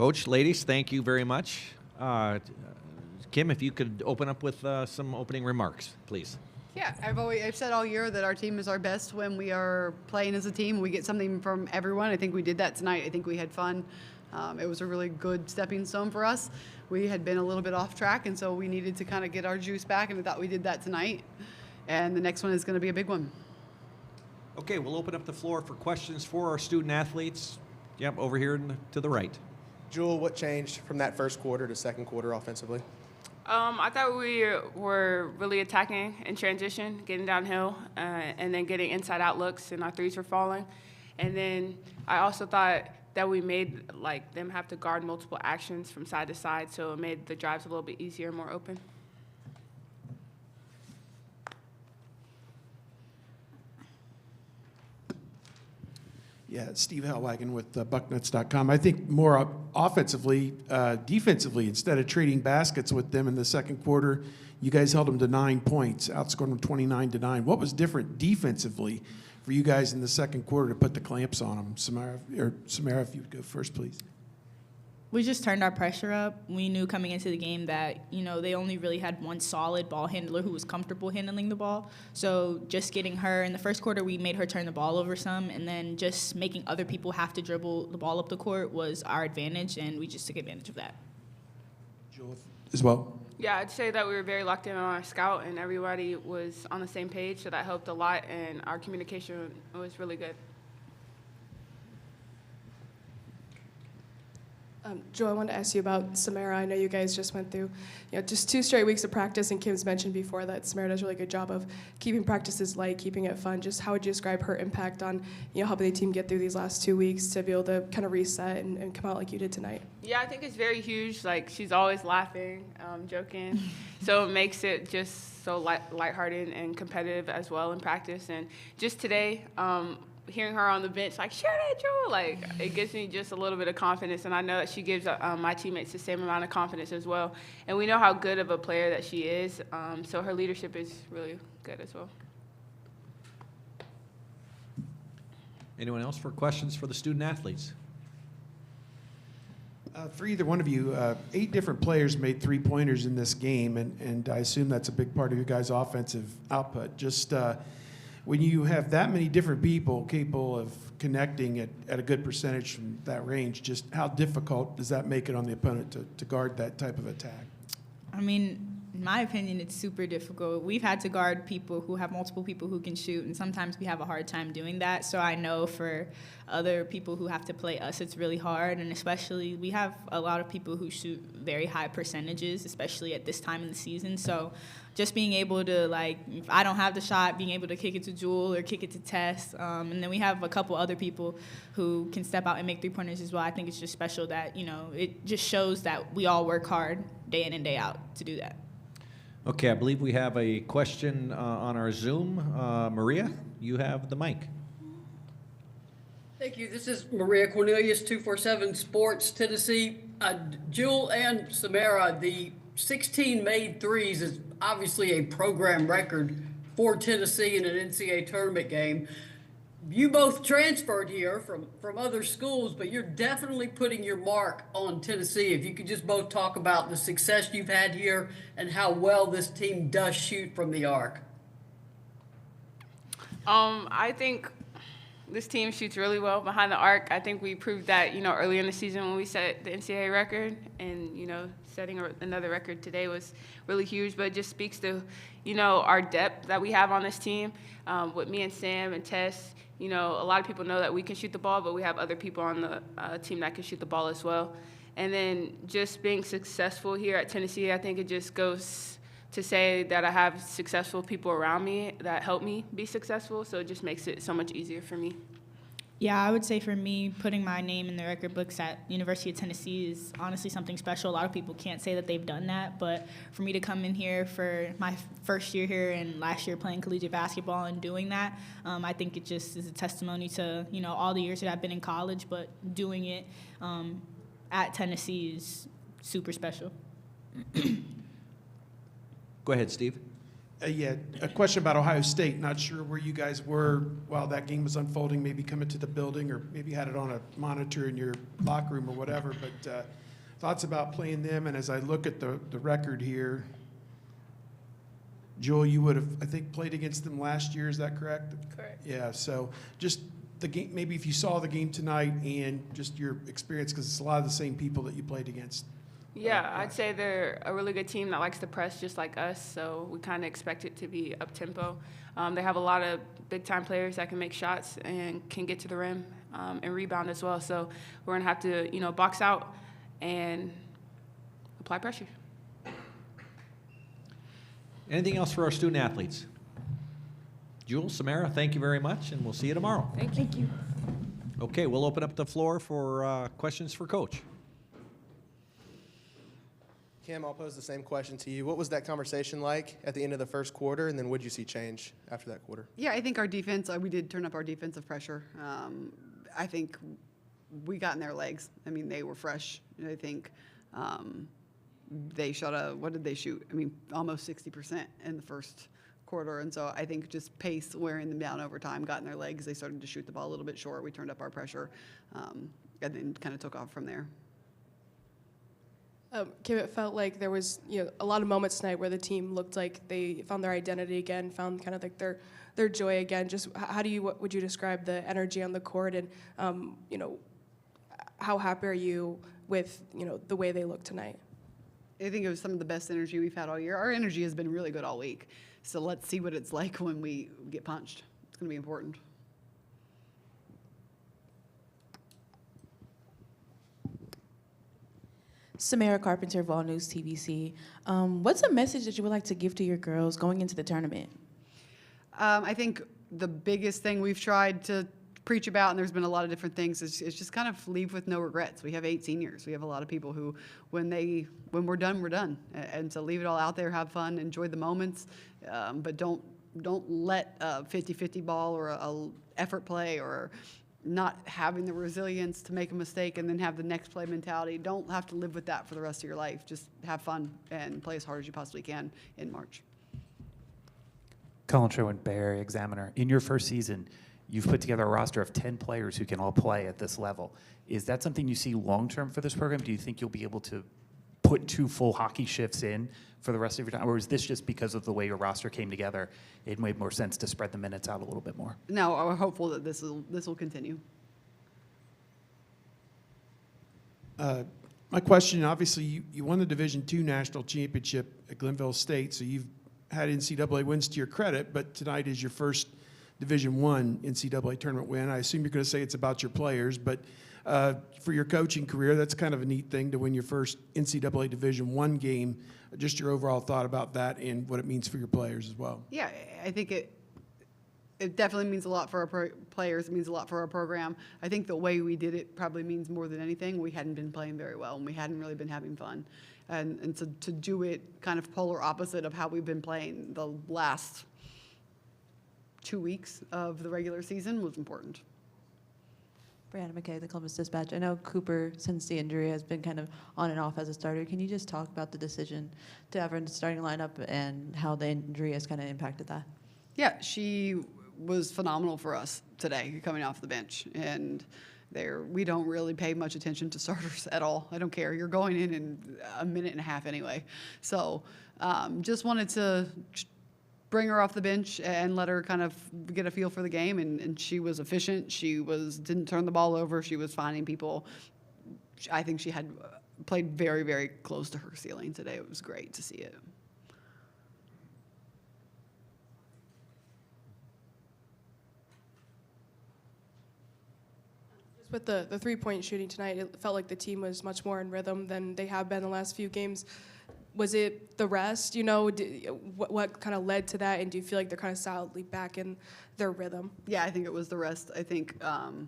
Coach, ladies, thank you very much. Kim, if you could open up with some opening remarks, please. Yeah, I've said all year that our team is our best when we are playing as a team. We get something from everyone. I think we did that tonight. I think we had fun. It was a really good stepping stone for us. We had been a little bit off track, and so we needed to kind of get our juice back, and I thought we did that tonight. And the next one is going to be a big one. Okay, we'll open up the floor for questions for our student athletes. Yep, over here to the right. Jewel, what changed from that first quarter to second quarter offensively? I thought we were really attacking in transition, getting downhill, and then getting inside-out looks, and our threes were falling. And then I also thought that we made them have to guard multiple actions from side to side, so it made the drives a little bit easier, more open. Yeah, Steve Hellwagon with Bucknuts.com. I think more offensively, defensively, instead of trading baskets with them in the second quarter, you guys held them to 9 points, outscored them 29-9. What was different defensively for you guys in the second quarter to put the clamps on them? Samara, if you would go first, please. We just turned our pressure up. We knew coming into the game that, they only really had one solid ball handler who was comfortable handling the ball. So just getting her in the first quarter, we made her turn the ball over some, and then just making other people have to dribble the ball up the court was our advantage, and we just took advantage of that. Joel, as well. Yeah, I'd say that we were very locked in on our scout, and everybody was on the same page, so that helped a lot, and our communication was really good. Joe, I wanted to ask you about Samara. I know you guys just went through, just 2 straight weeks of practice, and Kim's mentioned before that Samara does a really good job of keeping practices light, keeping it fun. Just how would you describe her impact on, helping the team get through these last 2 weeks to be able to kind of reset and come out like you did tonight? Yeah, I think it's very huge. She's always laughing, joking, so it makes it just so lighthearted and competitive as well in practice. And just today, hearing her on the bench, share that, Joel, it gives me just a little bit of confidence, and I know that she gives my teammates the same amount of confidence as well. And we know how good of a player that she is, so her leadership is really good as well. Anyone else for questions for the student athletes? For either one of you, 8 different players made 3-pointers in this game, and I assume that's a big part of your guys' offensive output. Just when you have that many different people capable of connecting at a good percentage from that range, just how difficult does that make it on the opponent to guard that type of attack? I mean, in my opinion, it's super difficult. We've had to guard people who have multiple people who can shoot, and sometimes we have a hard time doing that. So I know for other people who have to play us, it's really hard, and especially we have a lot of people who shoot very high percentages, especially at this time in the season. So just being able to, if I don't have the shot, being able to kick it to Jewel or kick it to Tess. And then we have a couple other people who can step out and make 3-pointers as well. I think it's just special that, it just shows that we all work hard day in and day out to do that. Okay, I believe we have a question on our Zoom. Maria, you have the mic. Thank you. This is Maria Cornelius, 247 Sports, Tennessee. Jewel and Samara, the 16 made threes is obviously a program record for Tennessee in an NCAA tournament game. You both transferred here from other schools, but you're definitely putting your mark on Tennessee. If you could just both talk about the success you've had here and how well this team does shoot from the arc. I think this team shoots really well behind the arc. I think we proved that, earlier in the season when we set the NCAA record, and, setting another record today was really huge, but it just speaks to, our depth that we have on this team. With me and Sam and Tess, a lot of people know that we can shoot the ball, but we have other people on the team that can shoot the ball as well. And then just being successful here at Tennessee, I think it just goes to say that I have successful people around me that help me be successful, so it just makes it so much easier for me. Yeah, I would say for me, putting my name in the record books at University of Tennessee is honestly something special. A lot of people can't say that they've done that, but for me to come in here for my first year here and last year playing collegiate basketball and doing that, I think it just is a testimony to, all the years that I've been in college, but doing it at Tennessee is super special. Go ahead, Steve. Yeah, a question about Ohio State. Not sure where you guys were while that game was unfolding, maybe coming to the building or maybe had it on a monitor in your locker room or whatever, but thoughts about playing them. And as I look at the record here, Joel, you would have, I think, played against them last year. Is that correct? Correct. Yeah, so just the game, maybe if you saw the game tonight and just your experience, because it's a lot of the same people that you played against. Yeah, I'd say they're a really good team that likes to press just like us, so we kind of expect it to be up-tempo. They have a lot of big-time players that can make shots and can get to the rim and rebound as well, so we're going to have to, box out and apply pressure. Anything else for our student athletes? Jules, Samara, thank you very much, and we'll see you tomorrow. Thank you. Okay, we'll open up the floor for questions for Coach. Kim, I'll pose the same question to you. What was that conversation like at the end of the first quarter, and then what did you see change after that quarter? Yeah, I think our defense, we did turn up our defensive pressure. I think we got in their legs. I mean, they were fresh. I think they shot what did they shoot? I mean, almost 60% in the first quarter. And so I think just pace, wearing them down over time, got in their legs. They started to shoot the ball a little bit short. We turned up our pressure and then kind of took off from there. Kim, it felt like there was a lot of moments tonight where the team looked like they found their identity again, found kind of like their joy again. Just what would you describe the energy on the court, and how happy are you with the way they look tonight? I think it was some of the best energy we've had all year. Our energy has been really good all week. So let's see what it's like when we get punched. It's going to be important. Samara Carpenter, Vol News TVC. What's a message that you would like to give to your girls going into the tournament? I think the biggest thing we've tried to preach about, and there's been a lot of different things, is just kind of leave with no regrets. We have 8 seniors. We have a lot of people who, when we're done, we're done. And so leave it all out there, have fun, enjoy the moments, but don't let a 50-50 ball or a effort play or not having the resilience to make a mistake and then have the next play mentality. Don't have to live with that for the rest of your life. Just have fun and play as hard as you possibly can in March. Colin Sherwin, Bay Area Examiner. In your first season, you've put together a roster of 10 players who can all play at this level. Is that something you see long-term for this program? Do you think you'll be able to put 2 full hockey shifts in for the rest of your time? Or is this just because of the way your roster came together, it made more sense to spread the minutes out a little bit more? No, we're hopeful that this will continue. My question, obviously, you won the Division II National Championship at Glenville State, so you've had NCAA wins to your credit, but tonight is your first Division I NCAA tournament win. I assume you're going to say it's about your players, but for your coaching career, that's kind of a neat thing to win your first NCAA Division I game. Just your overall thought about that and what it means for your players as well. Yeah, I think it definitely means a lot for our players. It means a lot for our program. I think the way we did it probably means more than anything. We hadn't been playing very well, and we hadn't really been having fun. And so to do it kind of polar opposite of how we've been playing the last 2 weeks of the regular season was important. Brianna McKay, the Columbus Dispatch. I know Cooper, since the injury, has been kind of on and off as a starter. Can you just talk about the decision to have her in the starting lineup and how the injury has kind of impacted that? Yeah, she was phenomenal for us today, coming off the bench. And we don't really pay much attention to starters at all. I don't care. You're going in a minute and a half anyway. So just wanted to bring her off the bench and let her kind of get a feel for the game. And she was efficient. She didn't turn the ball over. She was finding people. I think she had played very, very close to her ceiling today. It was great to see it. With the three-point shooting tonight, it felt like the team was much more in rhythm than they have been the last few games. Was it the rest? What kind of led to that? And do you feel like they're kind of solidly back in their rhythm? Yeah, I think it was the rest. I think I've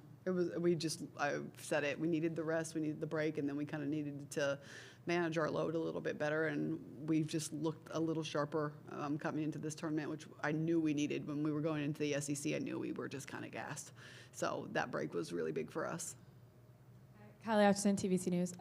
said it. We needed the rest. We needed the break, and then we kind of needed to manage our load a little bit better. And we've just looked a little sharper coming into this tournament, which I knew we needed when we were going into the SEC. I knew we were just kind of gassed. So that break was really big for us. Kylie Atchison, TVC News.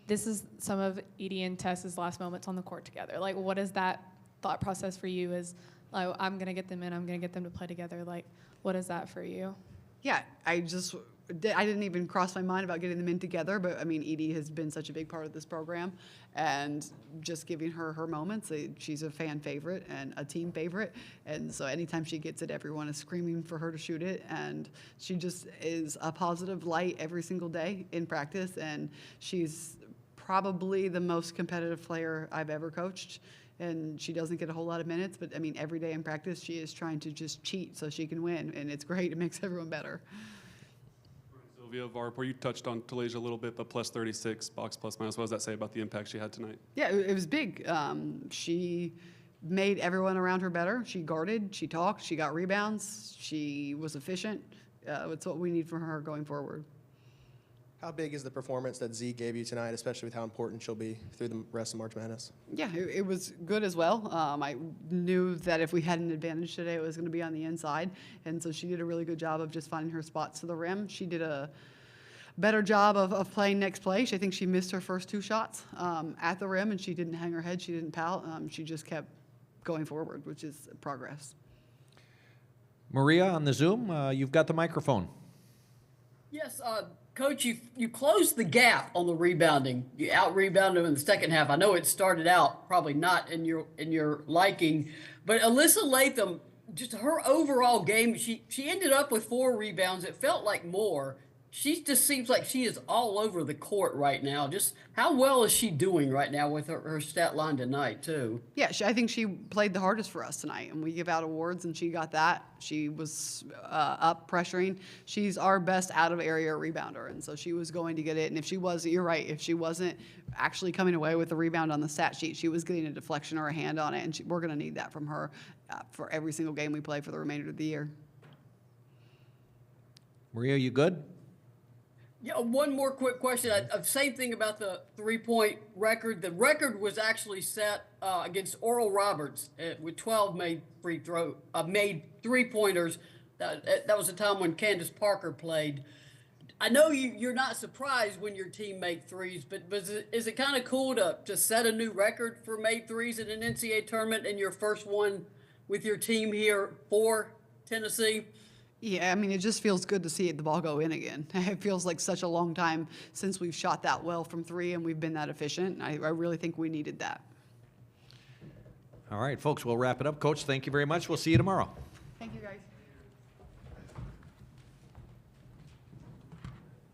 This is some of Edie and Tess's last moments on the court together. Like, what does that thought process for you is, like, I'm going to get them in, I'm going to get them to play together. Like, what is that for you? Yeah, I didn't even cross my mind about getting them in together, but I mean, Edie has been such a big part of this program, and just giving her her moments. She's a fan favorite and a team favorite, and so anytime she gets it, everyone is screaming for her to shoot it, and she just is a positive light every single day in practice, and she's probably the most competitive player I've ever coached. And she doesn't get a whole lot of minutes, but I mean, every day in practice, she is trying to just cheat so she can win, and it's great. It makes everyone better. Sylvia Varpor, you touched on Talasia a little bit, but plus 36, box plus minus. What does that say about the impact she had tonight? Yeah, it was big. She made everyone around her better. She guarded, she talked, she got rebounds, she was efficient. It's what we need from her going forward. How big is the performance that Z gave you tonight, especially with how important she'll be through the rest of March Madness? Yeah, it was good as well. I knew that if we had an advantage today, it was going to be on the inside. And so she did a really good job of just finding her spots to the rim. She did a better job of playing next play. I think she missed her first 2 shots at the rim, and she didn't hang her head. She didn't pout. She just kept going forward, which is progress. Maria, on the Zoom, you've got the microphone. Yes, Coach, you closed the gap on the rebounding. You out-rebounded them in the second half. I know it started out probably not in your liking, but Alyssa Latham, just her overall game, she ended up with 4 rebounds. It felt like more. She just seems like she is all over the court right now. Just how well is she doing right now with her stat line tonight, too? Yeah, I think she played the hardest for us tonight, and we give out awards, and she got that. She was up pressuring. She's our best out-of-area rebounder, and so she was going to get it. And if she was, you're right, if she wasn't actually coming away with a rebound on the stat sheet, she was getting a deflection or a hand on it, and we're going to need that from her for every single game we play for the remainder of the year. Maria, you good? Yeah, one more quick question. Same thing about the 3-point record. The record was actually set against Oral Roberts with 12 made 3-pointers. That was a time when Candace Parker played. I know you're not surprised when your team made threes, but is it kind of cool to set a new record for made threes in an NCAA tournament and your first one with your team here for Tennessee? Yeah, I mean, it just feels good to see the ball go in again. It feels like such a long time since we've shot that well from 3 and we've been that efficient. I really think we needed that. All right, folks, we'll wrap it up. Coach, thank you very much. We'll see you tomorrow. Thank you, guys.